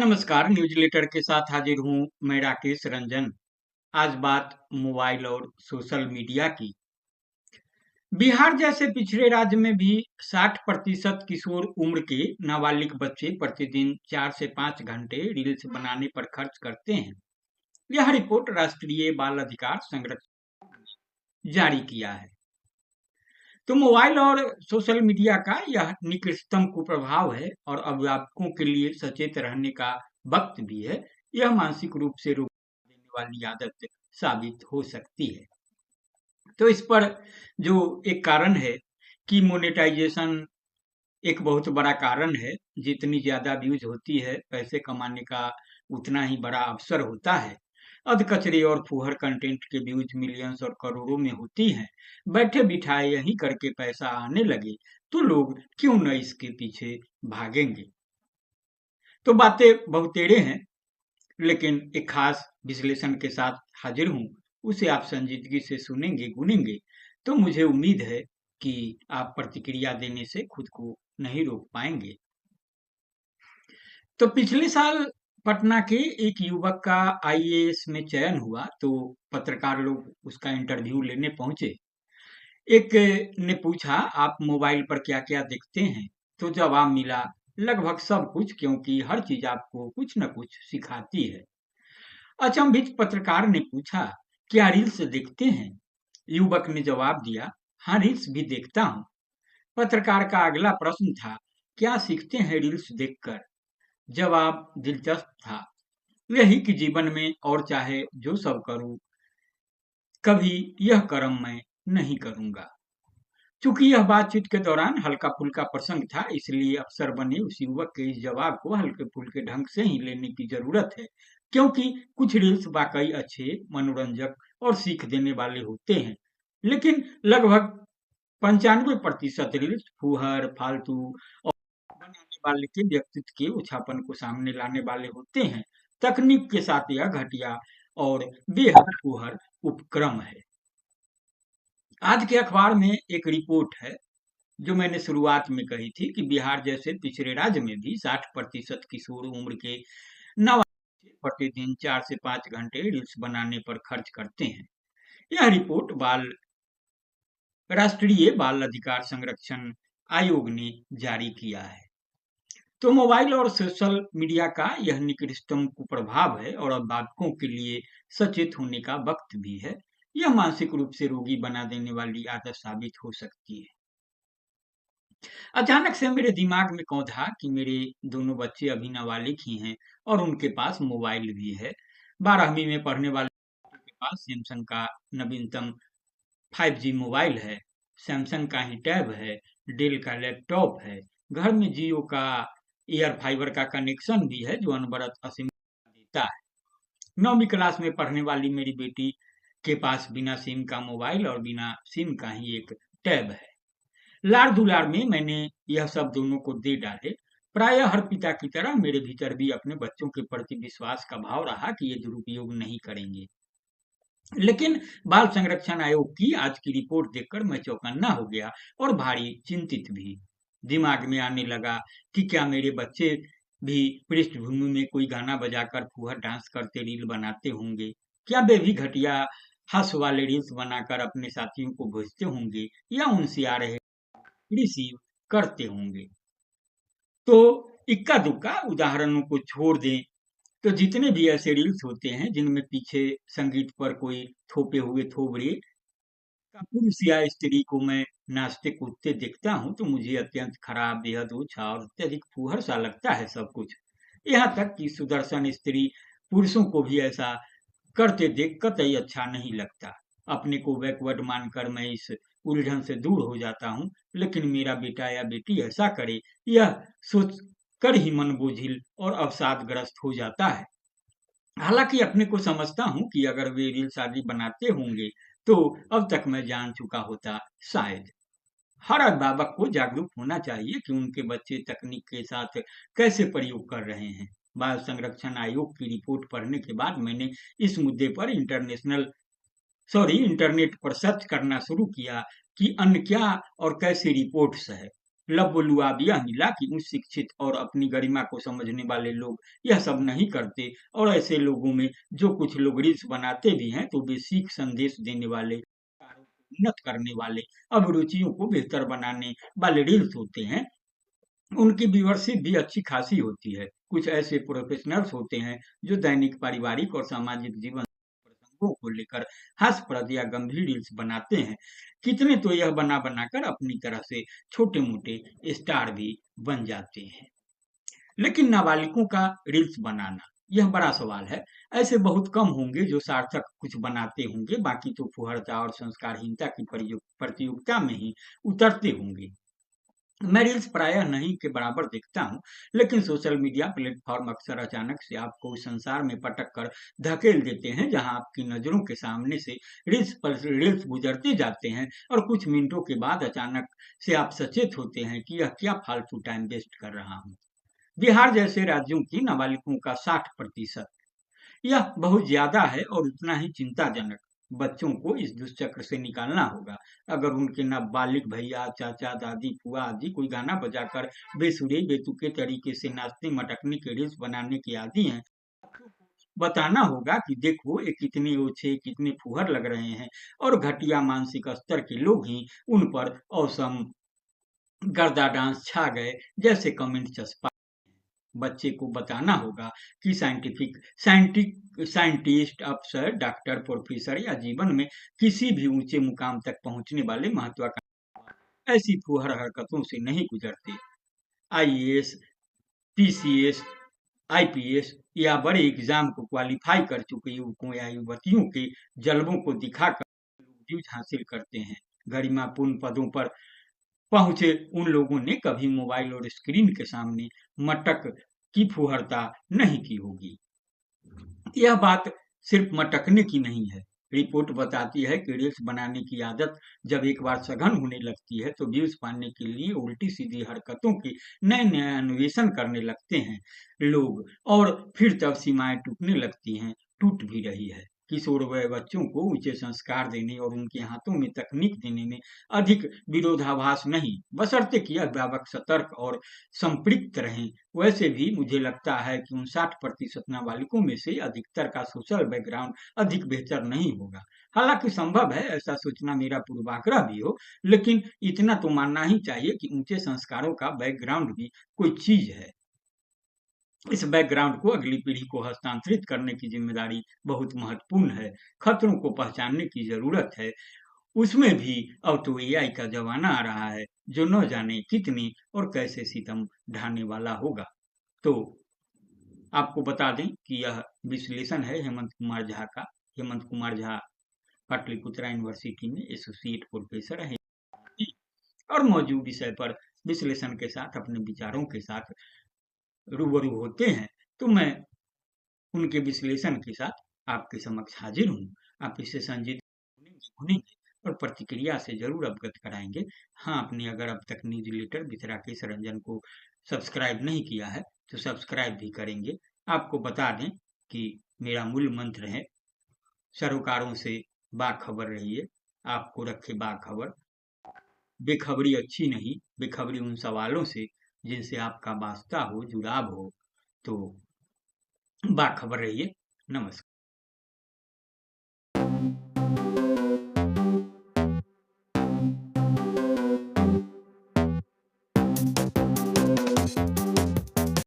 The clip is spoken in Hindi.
नमस्कार, न्यूज लेटर के साथ हाजिर हूँ मैं राकेश रंजन। आज बात मोबाइल और सोशल मीडिया की। बिहार जैसे पिछड़े राज्य में भी 60% किशोर उम्र के नाबालिग बच्चे प्रतिदिन 4 से 5 घंटे रील्स बनाने पर खर्च करते हैं। यह रिपोर्ट राष्ट्रीय बाल अधिकार संरक्षण जारी किया है। तो मोबाइल और सोशल मीडिया का यह निकृष्टतम कुप्रभाव है और अभिभावकों के लिए सचेत रहने का वक्त भी है। यह मानसिक रूप से रोक देने वाली आदत साबित हो सकती है। तो इस पर जो एक कारण है कि मोनेटाइजेशन एक बहुत बड़ा कारण है। जितनी ज़्यादा व्यूज़ होती है, पैसे कमाने का उतना ही बड़ा अवसर होता है। अधकचरे और फूहड़ कंटेंट के व्यूज़ मिलियंस और करोड़ों में होती हैं। बैठे-बिठाए यहीं करके पैसा आने लगे, तो लोग क्यों न इसके पीछे भागेंगे। तो बातें बहुतेरे हैं, लेकिन एक खास विश्लेषण के साथ हाजिर हूँ। उसे आप संजीदगी से सुनेंगे, गुनेंगे, तो मुझे उम्मीद है कि आप प्रतिक्रिया देने से खुद को नहीं रोक पाएंगे। तो पिछले साल पटना के एक युवक का आईएएस में चयन हुआ, तो पत्रकार लोग उसका इंटरव्यू लेने पहुंचे। एक ने पूछा, आप मोबाइल पर क्या-क्या देखते हैं? तो जवाब मिला, लगभग सब कुछ, क्योंकि हर चीज आपको कुछ न कुछ सिखाती है। अचंभित पत्रकार ने पूछा, क्या रील्स देखते हैं? युवक ने जवाब दिया, हाँ, रील्स भी देखता हूँ। पत्रकार का अगला प्रश्न था, क्या सीखते हैं रील्स देखकर? जवाब दिलचस्प था, यही कि जीवन में और चाहे जो सब करूं, कभी यह कर्म मैं नहीं करूंगा। चूंकि यह बातचीत के दौरान हल्का फुल्का प्रसंग था, इसलिए अफसर बने उस युवक के इस जवाब को हल्के फुल्के ढंग से ही लेने की जरूरत है, क्योंकि कुछ रील्स वाकई अच्छे, मनोरंजक और सीख देने वाले होते हैं, लेकिन लगभग 95% रील्स फूहड़, फालतू और बनाने वाले के व्यक्तित्व के उछापन को सामने लाने वाले होते हैं। तकनीक के साथ यह घटिया और बेहद फूहड़ उपक्रम है। आज के अखबार में एक रिपोर्ट है, जो मैंने शुरुआत में कही थी कि बिहार जैसे पिछड़े राज्य में भी 60% किशोर उम्र के नाबालिग प्रतिदिन 4 से 5 घंटे रील्स बनाने पर खर्च करते हैं। यह रिपोर्ट राष्ट्रीय बाल अधिकार संरक्षण आयोग ने जारी किया है। तो मोबाइल और सोशल मीडिया का यह निकृष्टतम कुप्रभाव है और अभिभावकों के लिए सचेत होने का वक्त भी है। यह मानसिक रूप से रोगी बना देने वाली आदत साबित हो सकती है। अचानक से मेरे दिमाग में कौंधा कि मेरे दोनों बच्चे अभी नाबालिग ही हैं और उनके पास मोबाइल भी है। 12वीं में पढ़ने वाले के पास सैमसंग का नवीनतम 5G मोबाइल है, सैमसंग का ही टैब है, डेल का लैपटॉप है, घर में जियो का एयर फाइबर का कनेक्शन भी है जो अनवरत असीम देता है। 9वीं क्लास में पढ़ने वाली मेरी बेटी के पास बिना सिम का मोबाइल और बिना सिम का ही एक टैब है। लाड़ दुलार में मैंने यह सब दोनों को दे डाले। प्रायः हर पिता की तरह मेरे भीतर भी अपने बच्चों के प्रति विश्वास का भाव रहा कि ये दुरुपयोग नहीं करेंगे। लेकिन बाल संरक्षण आयोग की आज की रिपोर्ट देखकर मैं चौकन्ना हो गया और भारी चिंतित भी। दिमाग में आने लगा कि क्या मेरे बच्चे भी पृष्ठभूमि में कोई गाना बजाकर फूहड़ डांस करते रील बनाते होंगे? क्या वे भी घटिया हास्य वाले रील्स बनाकर अपने साथियों को भेजते होंगे या उनसे आ रहे रिसीव करते होंगे? तो इक्का दुक्का उदाहरणों को छोड़ दें, तो जितने भी ऐसे रील्स होते हैं जिनमें पीछे संगीत पर कोई थोपे हुए थोबड़े का पुरुष या स्त्री को मैं नाचते कूदते देखता हूँ, तो मुझे अत्यंत खराब, बेहद ओछा और अत्यधिक फूहड़ सा लगता है सब कुछ। यहाँ तक कि सुदर्शन स्त्री पुरुषों को भी ऐसा करते देख कतई अच्छा नहीं लगता। अपने को बैकवर्ड मानकर मैं इस उलझन से दूर हो जाता हूँ, लेकिन मेरा बेटा या बेटी ऐसा करे, यह सोच कर ही मन बोझिल और अवसादग्रस्त हो जाता है। हालांकि अपने को समझता हूँ कि अगर वे रील्स आदि बनाते होंगे, तो अब तक मैं जान चुका होता शायद। हर अभिभावक को जागरूक होना चाहिए कि उनके बच्चे तकनीक के साथ कैसे प्रयोग कर रहे हैं। बाल संरक्षण आयोग की रिपोर्ट पढ़ने के बाद मैंने इस मुद्दे पर इंटरनेट पर सर्च करना शुरू किया कि अन्य क्या और कैसी रिपोर्ट्स है। लबो-लुआब यह मिला कि उच्च शिक्षित और अपनी गरिमा को समझने वाले लोग यह सब नहीं करते और ऐसे लोगों में जो कुछ लोग रील्स बनाते भी हैं, तो वे सीख संदेश देने वाले, कारों को उन्नत करने वाले, अभिरुचियों को बेहतर बनाने वाले रील्स होते हैं। उनकी व्यूअरशिप भी अच्छी खासी होती है। कुछ ऐसे प्रोफेशनल्स होते हैं जो दैनिक पारिवारिक और सामाजिक जीवन प्रसंगों को लेकर हास्यप्रद या गंभीर रील्स बनाते हैं। कितने तो यह बना बनाकर अपनी तरह से छोटे-मोटे स्टार भी बन जाते हैं। लेकिन नाबालिगों का रील्स बनाना यह बड़ा सवाल है। ऐसे बहुत कम होंगे जो सार्थक कुछ बनाते होंगे, बाकी तो फुहड़ता और संस्कारहीनता की प्रतियोगिता में ही उतरते होंगे। मैं रील्स प्रायः नहीं के बराबर देखता हूँ, लेकिन सोशल मीडिया प्लेटफ़ॉर्म अक्सर अचानक से आपको उस संसार में पटक कर धकेल देते हैं, जहाँ आपकी नज़रों के सामने से रील्स गुज़रते जाते हैं और कुछ मिनटों के बाद अचानक से आप सचेत होते हैं कि यह क्या फालतू टाइम वेस्ट कर रहा हूँ। बिहार जैसे राज्यों की नाबालिगों का 60% यह बहुत ज़्यादा है और उतना ही चिंताजनक। बच्चों को इस दुष्चक्र से निकालना होगा। अगर उनके नाबालिग भैया, चाचा, दादी, फूआ आदि कोई गाना बजाकर बेसुरे, बेतुके तरीके से नाचने-मटकने के रील्स बनाने के आदी हैं, बताना होगा कि देखो ये कितने ओछे, कितने फूहड़ लग रहे हैं और घटिया मानसिक स्तर के लोग ही उन पर ऑसम, गर्दा डांस छा गए जैसे कमेंट चस्पा। बच्चे को बताना होगा कि साइंटिस्ट, अफ़सर, डॉक्टर, प्रोफ़ेसर या जीवन में किसी भी ऊँचे मुकाम तक पहुँचने वाले महत्वाकांक्षी ऐसी फूहड़ हरकतों से नहीं गुज़रते। आईएएस, पीसीएस, आईपीएस या बड़े एग्ज़ाम को क्वालीफ़ाई कर चुके युवकों या युवतियों के जलवों को दिखाकर व्यूज़ हासिल करते हैं। गरिमापूर्ण पदों पर पहुँचे उन लोगों ने कभी मोबाइल और स्क्रीन के सामने मटक की फुहड़ता नहीं की होगी। यह बात सिर्फ मटकने की नहीं है। रिपोर्ट बताती है कि रील्स बनाने की आदत जब एक बार सघन होने लगती है, तो व्यूज़ पाने के लिए उल्टी-सीधी हरकतों के नए-नए अन्वेषण करने लगते हैं लोग और फिर तब सीमाएँ टूटने लगती हैं, टूट भी रही है। किशोर वय बच्चों को ऊँचे संस्कार देने और उनके हाथों में तकनीक देने में अधिक विरोधाभास नहीं, बशर्ते कि यह व्यापक, सतर्क और संपृक्त रहें। वैसे भी मुझे लगता है कि उन 60% नाबालिगों में से अधिकतर का सोशल बैकग्राउंड अधिक बेहतर नहीं होगा। हालाँकि संभव है ऐसा सोचना मेरा पूर्वाग्रह भी हो, लेकिन इतना तो मानना ही चाहिए कि ऊँचे संस्कारों का बैकग्राउंड भी कोई चीज़ है। इस बैकग्राउंड को अगली पीढ़ी को हस्तांतरित करने की ज़िम्मेदारी बहुत महत्वपूर्ण है। खतरों को पहचानने की ज़रूरत है। उसमें भी अब तो एआई का ज़माना आ रहा है, जो न जाने कितने और कैसे सितम ढाने वाला होगा। तो आपको बता दें कि यह विश्लेषण है हेमंत कुमार झा का। हेमंत कुमार झा पाटलिपुत्रा यूनिवर्सिटी में एसोसिएट प्रोफेसर हैं और मौजूद विषय पर विश्लेषण के साथ अपने विचारों के साथ रूबरू होते हैं, तो मैं उनके विश्लेषण के साथ आपके समक्ष हाजिर हूँ। आप इसे संजीदगी सुनेंगे और प्रतिक्रिया से ज़रूर अवगत कराएँगे। हाँ, आपने अगर अब तक न्यूज़लेटर विद राकेश रंजन को सब्सक्राइब नहीं किया है, तो सब्सक्राइब भी करेंगे। आपको बता दें कि मेरा मूल मंत्र है, सरोकारों से बाखबर रहिए, आपको रखे बाखबर। बेखबरी अच्छी नहीं, बेखबरी उन सवालों से जिनसे आपका वास्ता हो, जुड़ाव हो। तो बाखबर रहिए। नमस्कार।